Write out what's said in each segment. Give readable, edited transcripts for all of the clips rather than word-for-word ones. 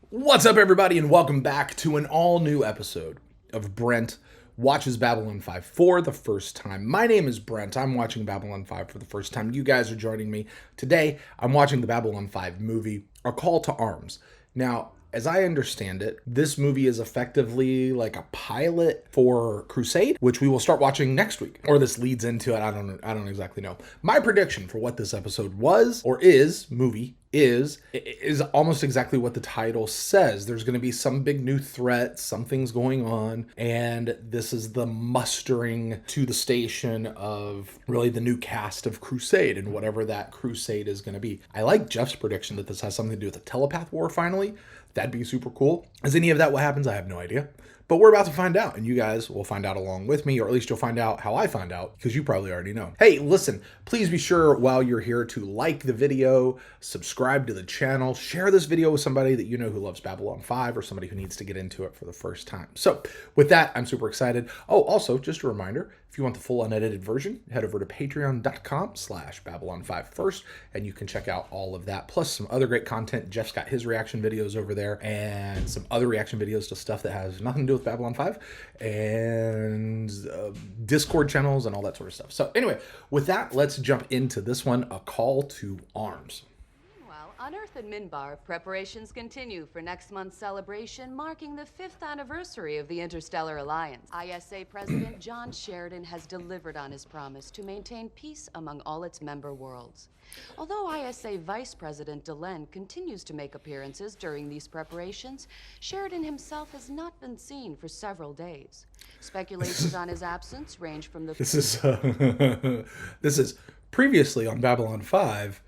What's up, everybody, and welcome back to an all-new episode of Brent Watches Babylon 5 for the first time. My name is Brent. I'm watching Babylon 5 for the first time. You guys are joining me. Today, I'm watching the Babylon 5 movie, A Call to Arms. Now, as I understand it, this movie is effectively like a pilot for Crusade, which we will start watching next week. Or this leads into it. I don't exactly know. My prediction for what this episode was, or is almost exactly what the title says. There's going to be some big new threat, something's going on, and this is the mustering to the station of really the new cast of Crusade and whatever that Crusade is going to be. I like Jeff's prediction that this has something to do with a telepath war finally. That'd be super cool. Is any of that what happens? I have no idea. But we're about to find out, and you guys will find out along with me, or at least you'll find out how I find out, because you probably already know. Hey, listen, please be sure while you're here to like the video, subscribe to the channel, share this video with somebody that you know who loves Babylon 5, or somebody who needs to get into it for the first time. So with that, I'm super excited. Oh, also, just a reminder, if you want the full unedited version, head over to patreon.com/Babylon5first, and you can check out all of that, plus some other great content. Jeff's got his reaction videos over there, and some other reaction videos to stuff that has nothing to do with Babylon 5, and Discord channels and all that sort of stuff. So anyway, with that, let's jump into this one, A Call to Arms. On Earth and Minbar, preparations continue for next month's celebration marking the 5th anniversary of the Interstellar Alliance. ISA President John Sheridan has delivered on his promise to maintain peace among all its member worlds. Although ISA Vice President Delenn continues to make appearances during these preparations, Sheridan himself has not been seen for several days. Speculations on his absence range from the... This is previously on Babylon 5.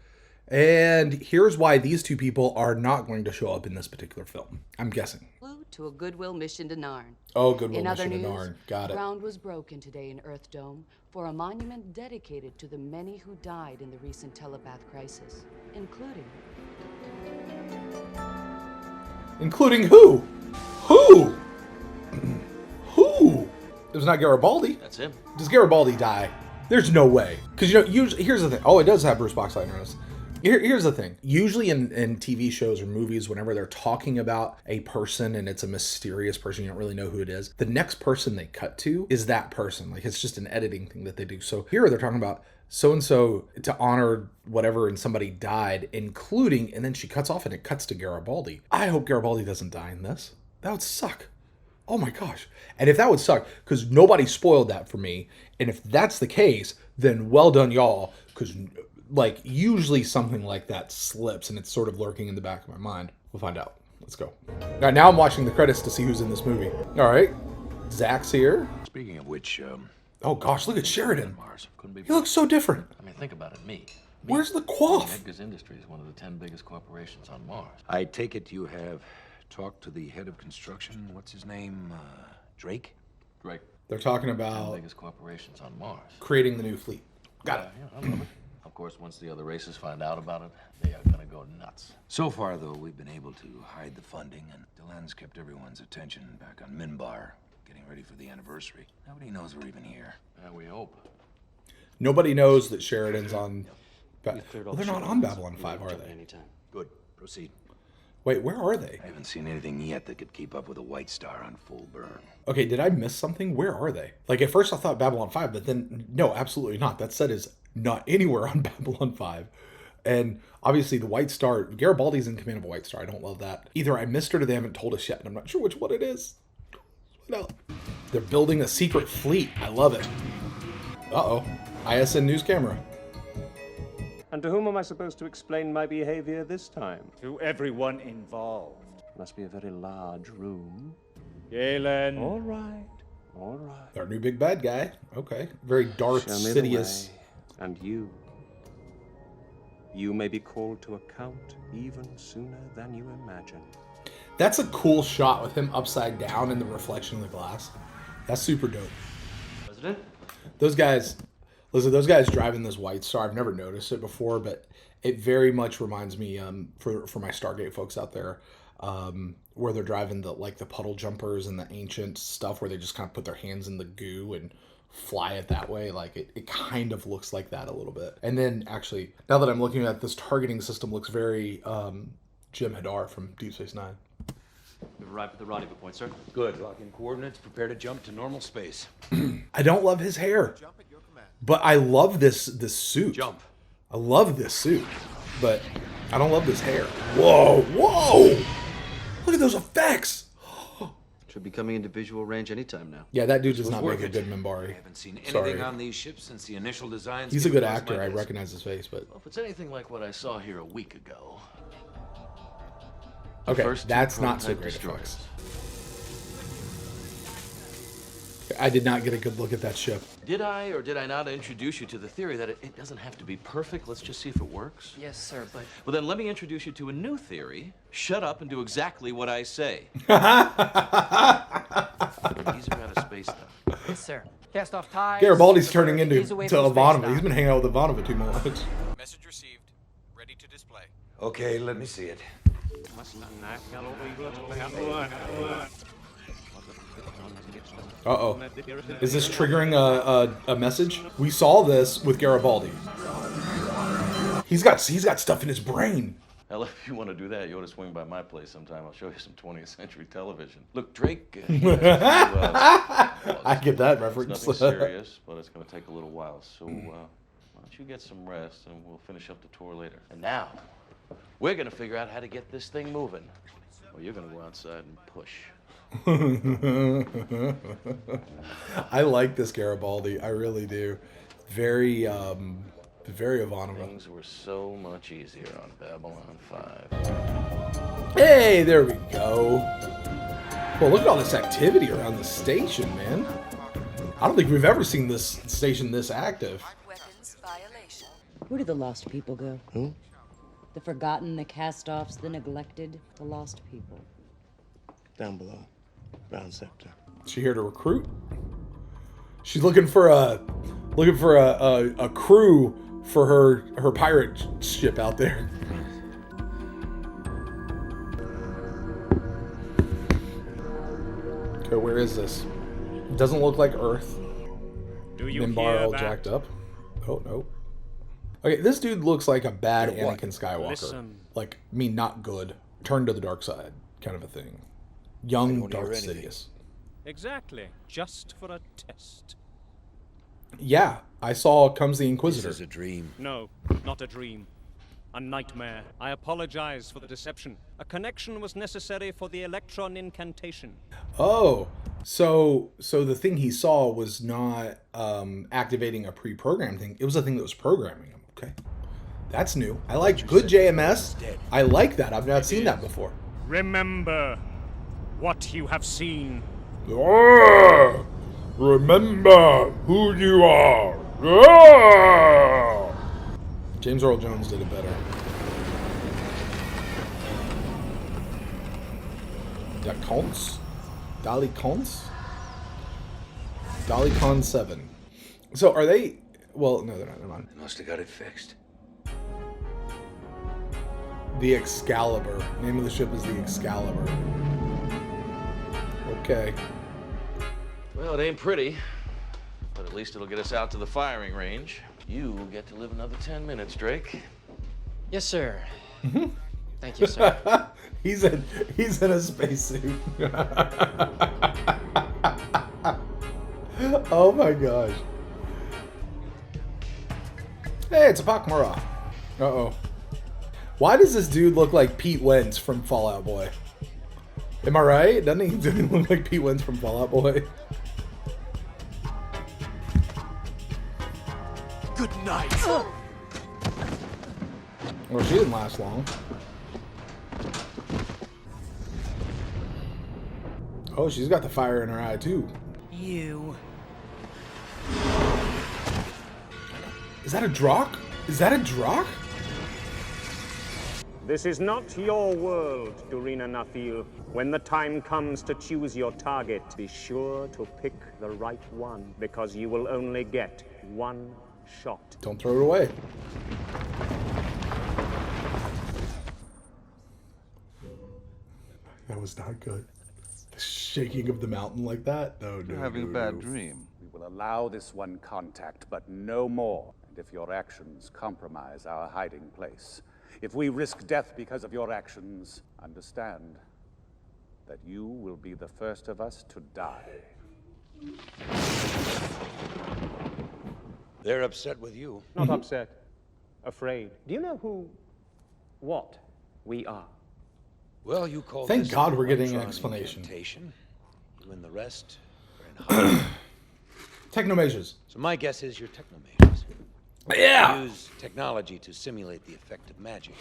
And here's why these two people are not going to show up in this particular film, I'm guessing. To a goodwill mission to Narn. Oh, goodwill mission to Narn. Got it. Ground was broken today in Earth Dome for a monument dedicated to the many who died in the recent telepath crisis, including... Including who? Who? Who? It was not Garibaldi. That's him. Does Garibaldi die? There's no way. Because, you know, usually, here's the thing. Oh, it does have Bruce Boxleitner in this. Here's the thing. Usually in TV shows or movies, whenever they're talking about a person and it's a mysterious person, you don't really know who it is, the next person they cut to is that person. Like, it's just an editing thing that they do. So here they're talking about so-and-so to honor whatever and somebody died, including, and then she cuts off and it cuts to Garibaldi. I hope Garibaldi doesn't die in this. That would suck. Oh my gosh. And if that would suck, because nobody spoiled that for me, and if that's the case, then well done y'all, because... like, usually something like that slips and it's sort of lurking in the back of my mind. We'll find out. Let's go. Now I'm watching the credits to see who's in this movie. All right. Zach's here. Speaking of which, oh gosh, look at Sheridan. Mars couldn't be. He looks so different. I mean, think about it. Me. Where's the quaff? Edgar's Industries, one of the 10 biggest corporations on Mars. I take it you have talked to the head of construction. What's his name? Drake? Drake. They're talking 10 about biggest corporations on Mars. creating the new fleet. Got it. Yeah, I love it. Of course, once the other races find out about it, they are gonna go nuts. So far, though, we've been able to hide the funding, and Delenn's kept everyone's attention back on Minbar, getting ready for the anniversary. Nobody knows we're even here. We hope. Nobody knows that Sheridan's on... well, they're not on Babylon 5, are they? Good. Proceed. Wait, where are they? I haven't seen anything yet that could keep up with a White Star on full burn. Okay, did I miss something? Where are they? Like, at first I thought Babylon 5, but then, no, absolutely not. That set is not anywhere on Babylon 5. And obviously the White Star, Garibaldi's in command of a White Star. I don't love that. Either I missed it or they haven't told us yet, and I'm not sure which one it is. No. They're building a secret fleet. I love it. Uh-oh. ISN News Camera. And to whom am I supposed to explain my behavior this time? To everyone involved. Must be a very large room. Galen. All right, all right. Our new big bad guy. Okay. Very Darth Show me Sidious. the way. And you may be called to account even sooner than you imagine. That's a cool shot with him upside down in the reflection of the glass. That's super dope. President? Those guys, listen, those guys driving this White Star, I've never noticed it before, but it very much reminds me, for my Stargate folks out there, where they're driving the puddle jumpers and the ancient stuff where they just kind of put their hands in the goo and fly it that way. Like it kind of looks like that a little bit. And then actually, now that I'm looking at this targeting system, looks very Jim Hadar from Deep Space Nine. arrived at the rendezvous point, sir. Good. Lock in coordinates. Prepare to jump to normal space. I don't love his hair, but I love this suit. Jump. I love this suit, but I don't love this hair. Whoa, whoa! Look at those effects. Should be coming into visual range anytime now. Yeah, that dude does not worth make a it. good Minbari. I haven't seen anything Sorry. on these ships since the initial designs. He's a came good across actor. my I desk. recognize his face, but Well, if it's anything like what I saw here a week ago. okay, First two that's not so prototype great destroyers. effects. I did not get a good look at that ship. Did I or did I not introduce you to the theory that it doesn't have to be perfect? Let's just see if it works. Yes, sir, but... Well, then let me introduce you to a new theory. Shut up and do exactly what I say. These are out of space, though. Yes, sir. Cast off ties. Garibaldi's turning into Ease away to from space Ivanova. dock. He's been hanging out with Ivanova too much. Message received. Ready to display. Okay, let me see it. Uh-oh. Is this triggering a message? We saw this with Garibaldi. He's got stuff in his brain. Hell, if you want to do that, you ought to swing by my place sometime. I'll show you some 20th century television. Look, Drake. He has to, I get that it's reference. nothing serious, but it's going to take a little while. So why don't you get some rest, and we'll finish up the tour later. And now, we're going to figure out how to get this thing moving. Well, you're going to go outside and push. I like this Garibaldi. I really do. Very Ivanova. Things were so much easier on Babylon 5. Hey, there we go. Well, look at all this activity around the station, man. I don't think we've ever seen this station this active. Weapons violation. Where do the lost people go? Who? The forgotten, the cast-offs, the neglected, the lost people. Down below. Round sector. She here to recruit? She's looking for a crew for her pirate ship out there. Okay, where is this? It doesn't look like Earth. Do you Minbar hear all that? jacked up. Oh no. Okay, this dude looks like a bad Hear what? Anakin Skywalker. Listen. Like, I mean, not good. Turn to the dark side, kind of a thing. Young don't hear Darth anything. Sidious. Exactly. Just for a test. Yeah, I saw comes the Inquisitor. This is a dream. No, not a dream. A nightmare. I apologize for the deception. A connection was necessary for the electron incantation. Oh, so the thing he saw was not activating a pre-programmed thing. It was a thing that was programming him. Okay, that's new. I like good JMS. I like that. I've not seen that before. Remember what you have seen. Ah, remember who you are. Ah! James Earl Jones did it better. That counts? Dali counts? Dali Con 7. So are they... Well, no, they're not. Never mind. They must have got it fixed. The Excalibur. Name of the ship is the Excalibur. Okay. Well, it ain't pretty, but at least it'll get us out to the firing range. You will get to live another 10 minutes, Drake. Yes, sir. Thank you, sir. He's in a spacesuit. Oh my gosh. Hey, it's a Pakmara. Uh-oh. Why does this dude look like Pete Wentz from Fall Out Boy? Am I right? Doesn't he look like Pete Wentz from Fall Out Boy? Good night. Well, she didn't last long. Oh, she's got the fire in her eye, too. You. Is that a Drahk? Is that a Drahk? This is not your world, Dorina Nafil. When the time comes to choose your target, be sure to pick the right one, because you will only get one shot. Don't throw it away. That was not good. The shaking of the mountain like that? No, no, You're having no, a bad no. dream. We will allow this one contact, but no more. And if your actions compromise our hiding place, if we risk death because of your actions, understand that you will be the first of us to die. They're upset with you. Not upset. Afraid. Do you know what we are? Well, you call Thank this God we're getting an electron explanation. incantation. You and the rest are in hiding. Technomages. So my guess is you're technomages. Yeah! Use technology to simulate the effect of magic.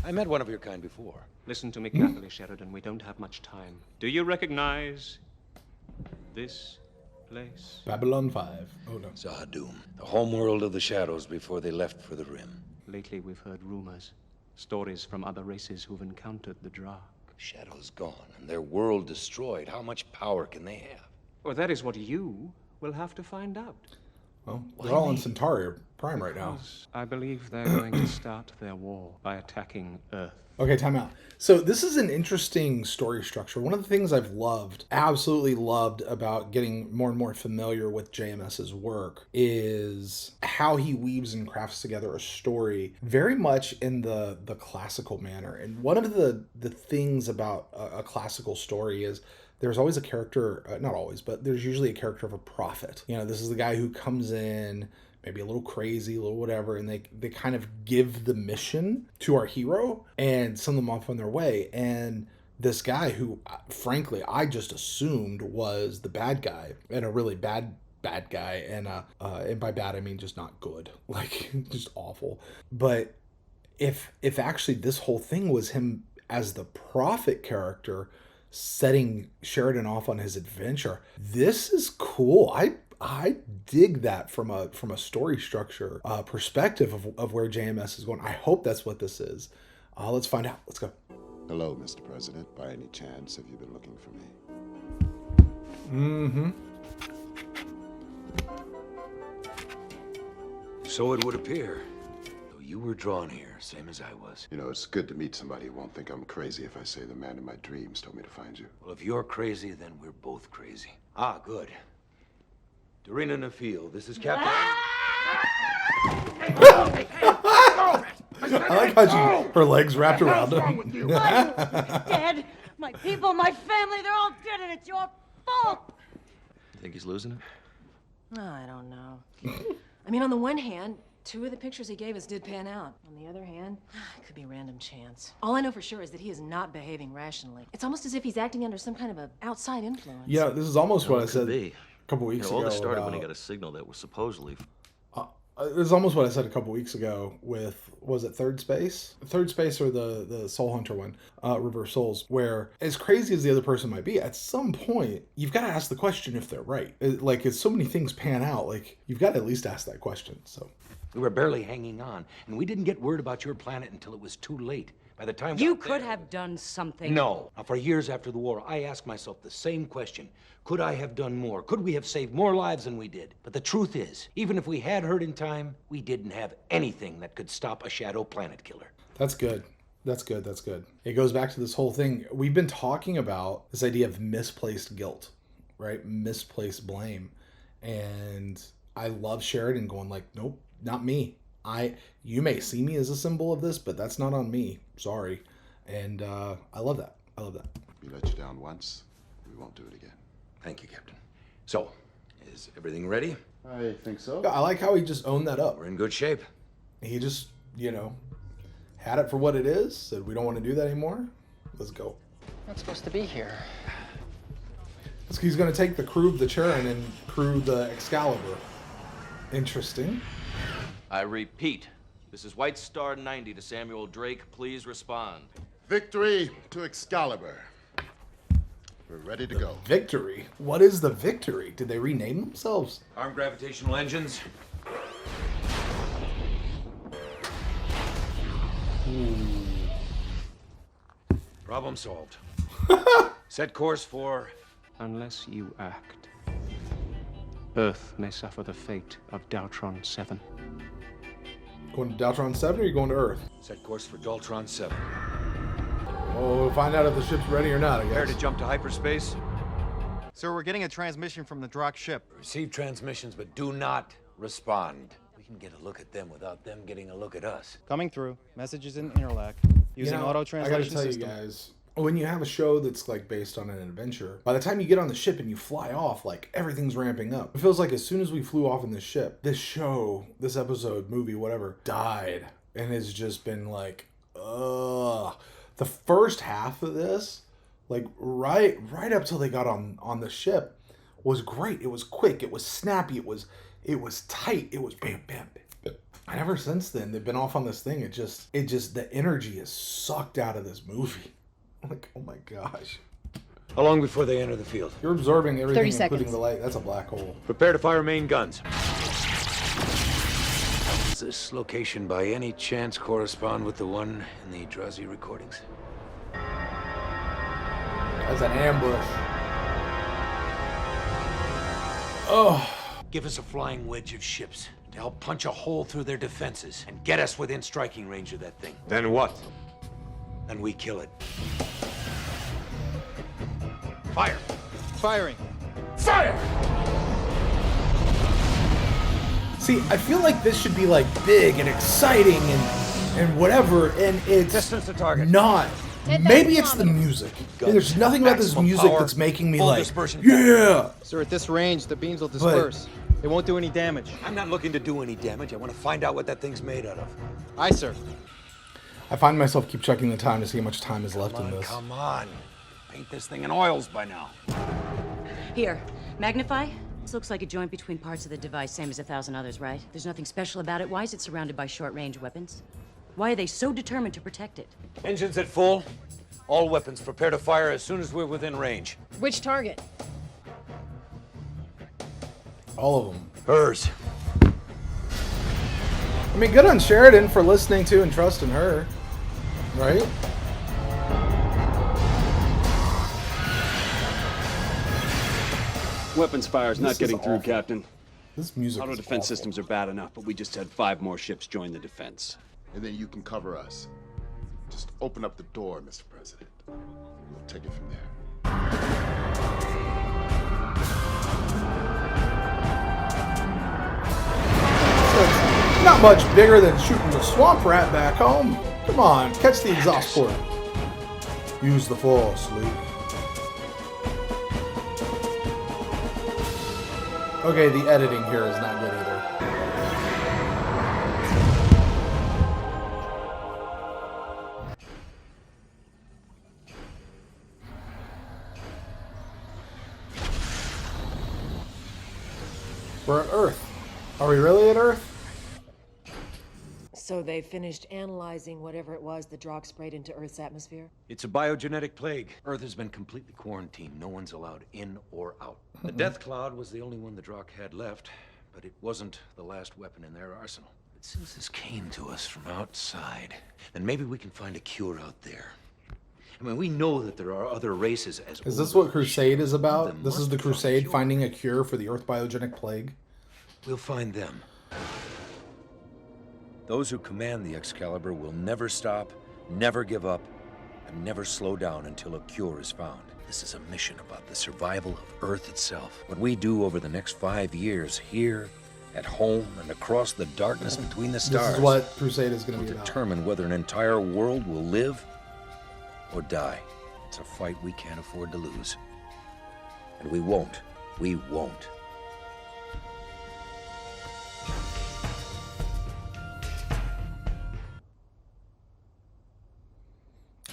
I met one of your kind before. Listen to me carefully, Sheridan. We don't have much time. Do you recognize this place? Babylon 5. Oh no. Zahadum, the homeworld of the shadows before they left for the Rim. Lately, we've heard rumors, stories from other races who've encountered the Drahk. Shadows gone and their world destroyed. How much power can they have? Well, that is what you will have to find out. Well, they're all in Centauri Prime right now. I believe they're going to start their war by attacking Earth. Okay, time out. So this is an interesting story structure. One of the things I've loved, absolutely loved about getting more and more familiar with JMS's work is how he weaves and crafts together a story very much in the classical manner. And one of the things about a classical story is there's always a character, not always, but there's usually a character of a prophet. You know, this is the guy who comes in, maybe a little crazy, a little whatever, and they kind of give the mission to our hero and send them off on their way. And this guy who, frankly, I just assumed was the bad guy, and a really bad guy, and by bad I mean just not good, like just awful. But if actually this whole thing was him as the prophet character setting Sheridan off on his adventure, this is cool. I dig that from a story structure perspective of where JMS is going. I hope that's what this is. Let's find out. Let's go. Hello, Mr. President. By any chance, have you been looking for me? Mm-hmm. So it would appear. Though you were drawn here, same as I was. You know, it's good to meet somebody who won't think I'm crazy if I say the man in my dreams told me to find you. Well, if you're crazy, then we're both crazy. Ah, good. Dorina Nafil, this is Captain... I like how her legs wrapped around him. Dead. My people, my family, they're all dead, and it's your fault. Think he's losing it? I don't know. I mean, on the one hand, 2 of the pictures he gave us did pan out. On the other hand, it could be random chance. All I know for sure is that he is not behaving rationally. It's almost as if he's acting under some kind of an outside influence. Yeah, this is almost what I said a couple weeks ago. All this started when he got a signal that was supposedly... It was almost what I said a couple weeks ago with, was it Third Space? Third Space or the Soul Hunter one, Reverse Souls, where as crazy as the other person might be, at some point, you've got to ask the question if they're right. Like, as so many things pan out, like, you've got to at least ask that question, so... We were barely hanging on, and we didn't get word about your planet until it was too late. By the time You could have done something. No. Now, for years after the war, I asked myself the same question. Could I have done more? Could we have saved more lives than we did? But the truth is, even if we had heard in time, we didn't have anything that could stop a shadow planet killer. That's good. That's good. That's good. It goes back to this whole thing. We've been talking about this idea of misplaced guilt, right? Misplaced blame. And I love Sheridan going like, nope, not me. You may see me as a symbol of this, but that's not on me. Sorry. And I love that. I love that. We let you down once. We won't do it again. Thank you, Captain. So, is everything ready? I think so. I like how he just owned that up. We're in good shape. He just, had it for what it is, said we don't want to do that anymore. Let's go. Not supposed to be here. He's going to take the crew of the Charon and crew the Excalibur. Interesting. I repeat, this is White Star 90 to Samuel Drake. Please respond. Victory to Excalibur. We're ready to go. Victory? What is the victory? Did they rename themselves? Armed gravitational engines. Problem solved. Set course for... Unless you act, Earth may suffer the fate of Daltron 7. Going to Daltron 7 or are you going to Earth? Set course for Daltron 7. Well, we'll find out if the ship's ready or not, I guess. Prepare to jump to hyperspace. Sir, we're getting a transmission from the Drahk ship. Receive transmissions, but do not respond. We can get a look at them without them getting a look at us. Coming through. Messages in interlac. Using auto translation I gotta tell system. you guys, when you have a show that's like based on an adventure, by the time you get on the ship and you fly off, like everything's ramping up. It feels like as soon as we flew off in this ship, this show, this episode, movie, whatever, died. And it's just been like, ugh. The first half of this, like right up till they got on the ship, was great. It was quick. It was snappy. It was tight. It was bam, bam, bam. And ever since then, they've been off on this thing. It just the energy is sucked out of this movie. Like, oh my gosh. How long before they enter the field? You're absorbing everything, 30 seconds. including the light. That's a black hole. Prepare to fire main guns. Does this location by any chance correspond with the one in the Drazi recordings? That's an ambush. Oh. Give us a flying wedge of ships to help punch a hole through their defenses and get us within striking range of that thing. Then what? Then we kill it. Fire! Firing. Fire! See, I feel like this should be like big and exciting and whatever, and it's Distance to target. not. Maybe it's the music. There's nothing about this music that's making me like, yeah! Sir, at this range, the beams will disperse. They won't do any damage. I'm not looking to do any damage. I want to find out what that thing's made out of. Aye, sir. I find myself keep checking the time to see how much time is left in this. Come on. Paint this thing in oils by now. Here, magnify. This looks like a joint between parts of the device, same as 1,000 others, right? There's nothing special about it. Why is it surrounded by short-range weapons? Why are they so determined to protect it? Engines at full. All weapons prepare to fire as soon as we're within range. Which target? All of them. Hers. I mean, good on Sheridan for listening to and trusting her, right? Weapons fire's not getting through, awful. Captain. This music Auto is defense awful. systems are bad enough, but we just had 5 more ships join the defense. And then you can cover us. Just open up the door, Mr. President. We'll take it from there. It's not much bigger than shooting the swamp rat back home. Come on, catch the exhaust port. Use the force, Luke. Okay, the editing here is not good either. We're at Earth. Are we really at Earth? So they finished analyzing whatever it was the Drahk sprayed into Earth's atmosphere? It's a biogenetic plague. Earth has been completely quarantined. No one's allowed in or out. The death cloud was the only one the Drahk had left, but it wasn't the last weapon in their arsenal. But since this came to us from outside, then maybe we can find a cure out there. I mean, we know that there are other races as Is this what Crusade is about? This is the Crusade finding a cure for the Earth biogenic plague? We'll find them. Those who command the Excalibur will never stop, never give up, and never slow down until a cure is found. This is a mission about the survival of Earth itself. What we do over the next 5 years, here, at home, and across the darkness between the stars, This is what Crusade is going to will be about. determine whether an entire world will live or die. It's a fight we can't afford to lose. And we won't. We won't.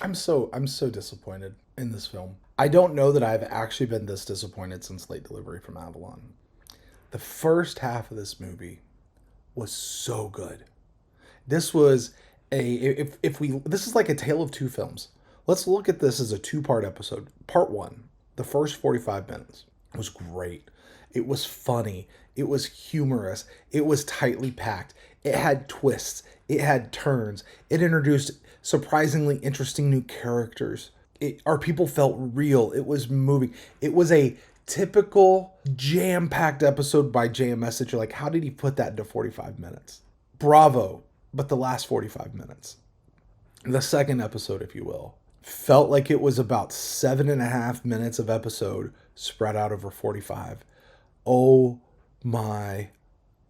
I'm so disappointed in this film. I don't know that I've actually been this disappointed since Late Delivery from Avalon. The first half of this movie was so good. This was this is like a tale of two films. Let's look at this as a two-part episode. Part 1, the first 45 minutes was great. It was funny. It was humorous. It was tightly packed. It had twists. It had turns. It introduced surprisingly interesting new characters. Our people felt real. It was moving. It was a typical jam-packed episode by JMS that you're like, how did he put that into 45 minutes? Bravo. But the last 45 minutes, the second episode, if you will, felt like it was about 7.5 minutes of episode spread out over 45. Oh my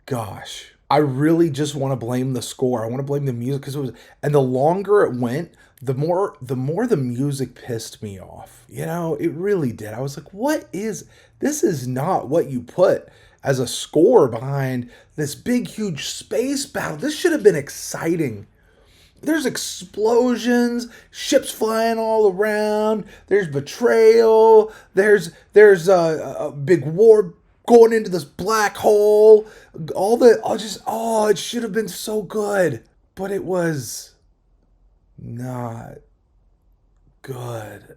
gosh. I really just want to blame the score. I want to blame the music because it was, and the longer it went, the more the music pissed me off. You know, it really did. I was like, what is this? Is not what you put as a score behind this big, huge space battle. This should have been exciting. There's explosions, ships flying all around. There's betrayal. There's a big war going into this black hole. It should have been so good, but it was not good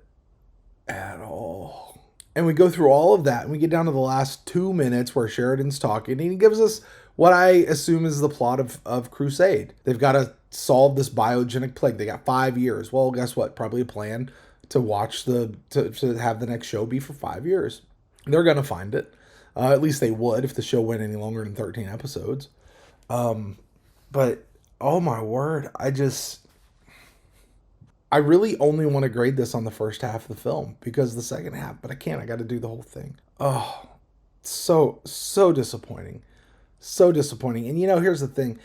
at all. And we go through all of that, and we get down to the last 2 minutes where Sheridan's talking, and he gives us what I assume is the plot of Crusade. They've got to solve this biogenic plague. They got 5 years. Well, guess what? Probably a plan to to have the next show be for 5 years. They're going to find it. At least they would if the show went any longer than 13 episodes. But, oh my word, I really only want to grade this on the first half of the film because the second half, but I can't. I got to do the whole thing. Oh, so disappointing. So disappointing. And here's the thing.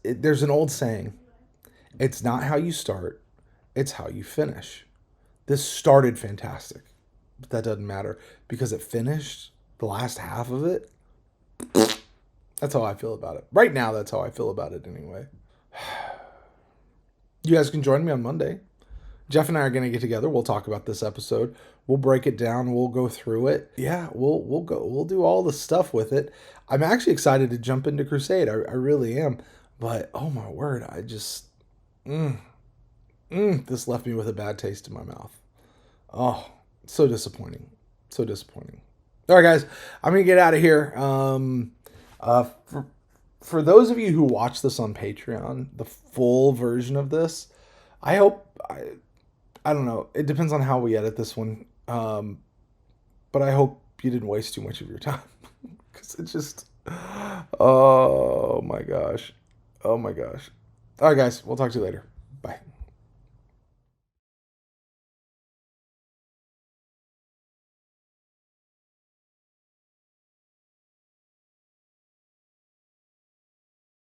There's an old saying. It's not how you start, it's how you finish. This started fantastic, but that doesn't matter because it finished, the last half of it. That's how I feel about it. Right now, that's how I feel about it anyway. You guys can join me on Monday. Jeff and I are going to get together. We'll talk about this episode. We'll break it down. We'll go through it. Yeah, we'll do all the stuff with it. I'm actually excited to jump into Crusade. I really am. But oh my word, I just this left me with a bad taste in my mouth. Oh, so disappointing. So disappointing. All right, guys, I'm going to get out of here. For those of you who watch this on Patreon, the full version of this, I hope, I don't know, it depends on how we edit this one, but I hope you didn't waste too much of your time, because it just, oh my gosh. All right, guys, we'll talk to you later.